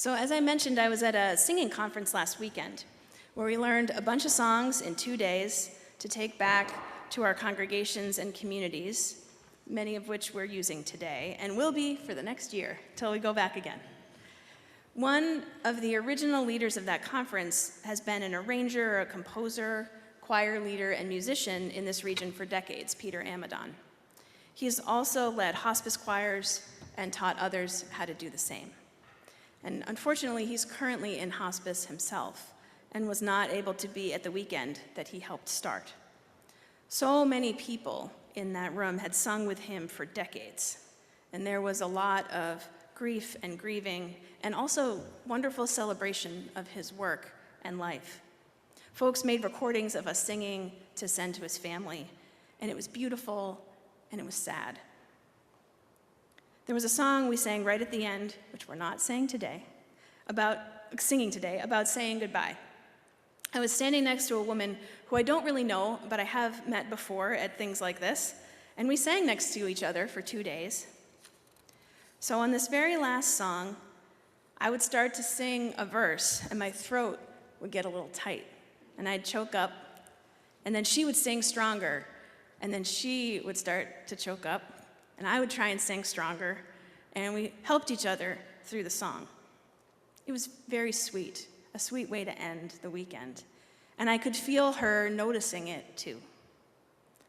So as I mentioned, I was at a singing conference last weekend where we learned a bunch of songs in 2 days to take back to our congregations and communities, many of which we're using today and will be for the next year till we go back again. One of the original leaders of that conference has been an arranger, a composer, choir leader, and musician in this region for decades, Peter Amadon. He's also led hospice choirs and taught others how to do the same. And unfortunately, he's currently in hospice himself and was not able to be at the weekend that he helped start. So many people in that room had sung with him for decades, and there was a lot of grief and grieving and also wonderful celebration of his work and life. Folks made recordings of us singing to send to his family, and it was beautiful and it was sad. There was a song we sang right at the end, which we're not singing today, about saying goodbye. I was standing next to a woman who I don't really know, but I have met before at things like this, and we sang next to each other for 2 days. So on this very last song, I would start to sing a verse, and my throat would get a little tight, and I'd choke up, and then she would sing stronger, and then she would start to choke up, and I would try and sing stronger, and we helped each other through the song. It was very sweet, a sweet way to end the weekend, and I could feel her noticing it too.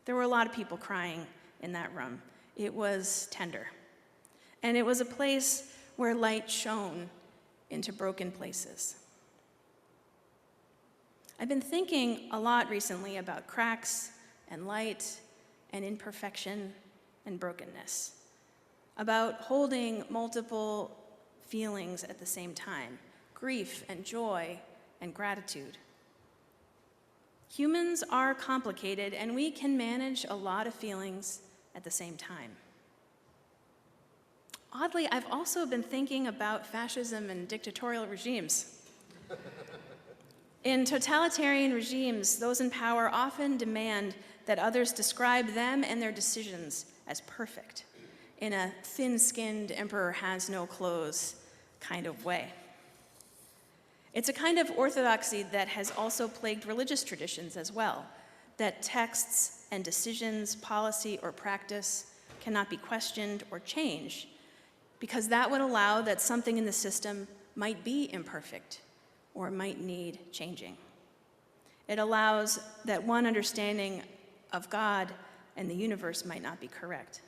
There were a lot of people crying in that room. It was tender, and it was a place where light shone into broken places. I've been thinking a lot recently about cracks and light and imperfection and brokenness, about holding multiple feelings at the same time, grief and joy and gratitude. Humans are complicated, and we can manage a lot of feelings at the same time. Oddly, I've also been thinking about fascism and dictatorial regimes. In totalitarian regimes, those in power often demand that others describe them and their decisions as perfect, in a thin-skinned emperor has no clothes kind of way. It's a kind of orthodoxy that has also plagued religious traditions as well, that texts and decisions, policy or practice cannot be questioned or changed, because that would allow that something in the system might be imperfect or might need changing. It allows that one understanding of God and the universe might not be correct.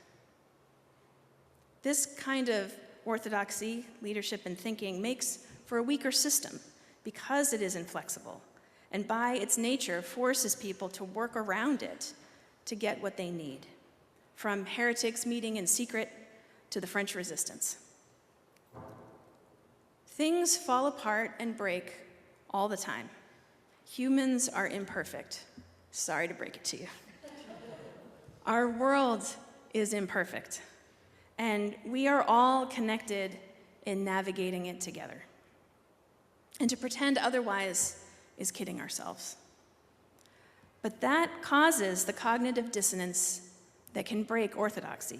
This kind of orthodoxy, leadership, and thinking makes for a weaker system because it is inflexible, and by its nature forces people to work around it to get what they need, from heretics meeting in secret to the French Resistance. Things fall apart and break all the time. Humans are imperfect. Sorry to break it to you. Our world is imperfect, and we are all connected in navigating it together. And to pretend otherwise is kidding ourselves. But that causes the cognitive dissonance that can break orthodoxy.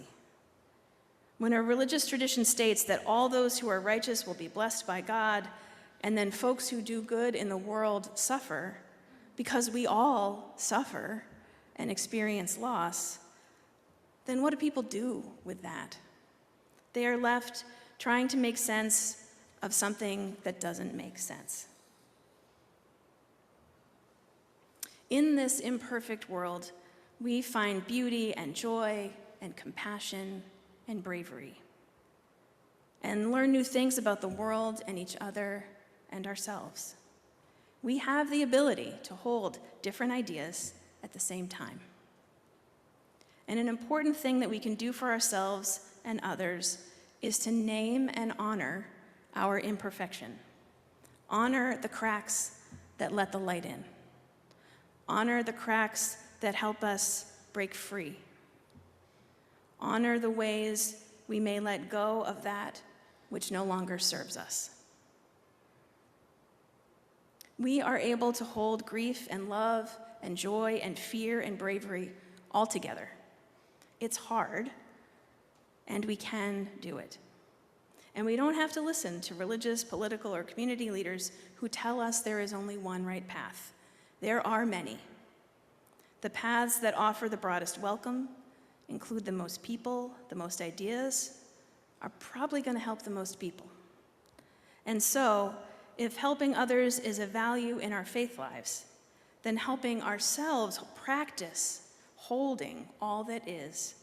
When a religious tradition states that all those who are righteous will be blessed by God, and then folks who do good in the world suffer, because we all suffer and experience loss, then what do people do with that? They are left trying to make sense of something that doesn't make sense. In this imperfect world, we find beauty and joy and compassion and bravery, and learn new things about the world and each other and ourselves. We have the ability to hold different ideas at the same time. And an important thing that we can do for ourselves and others is to name and honor our imperfection. Honor the cracks that let the light in. Honor the cracks that help us break free. Honor the ways we may let go of that which no longer serves us. We are able to hold grief and love and joy and fear and bravery all together. It's hard, and we can do it. And we don't have to listen to religious, political, or community leaders who tell us there is only one right path. There are many. The paths that offer the broadest welcome, include the most people, the most ideas, are probably going to help the most people. And so, if helping others is a value in our faith lives, then helping ourselves practice holding all that is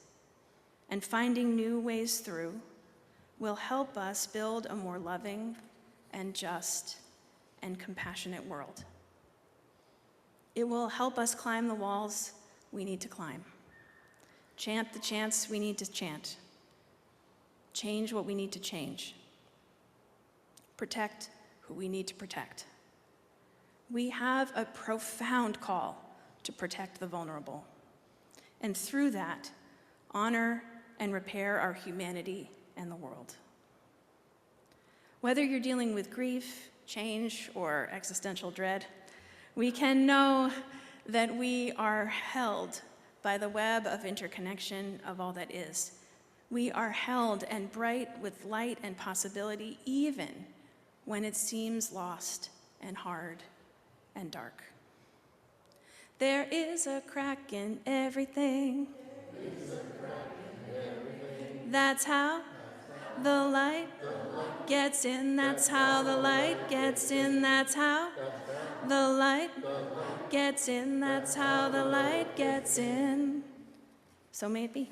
and finding new ways through will help us build a more loving and just and compassionate world. It will help us climb the walls we need to climb, chant the chants we need to chant, change what we need to change, protect who we need to protect. We have a profound call to protect the vulnerable, and through that, honor and repair our humanity and the world. Whether you're dealing with grief, change, or existential dread, we can know that we are held by the web of interconnection of all that is. We are held and bright with light and possibility, even when it seems lost and hard and dark. There is a crack in everything. That's how the light gets in. That's how the light gets in. That's how the light gets in. That's how the light gets in. So may it be.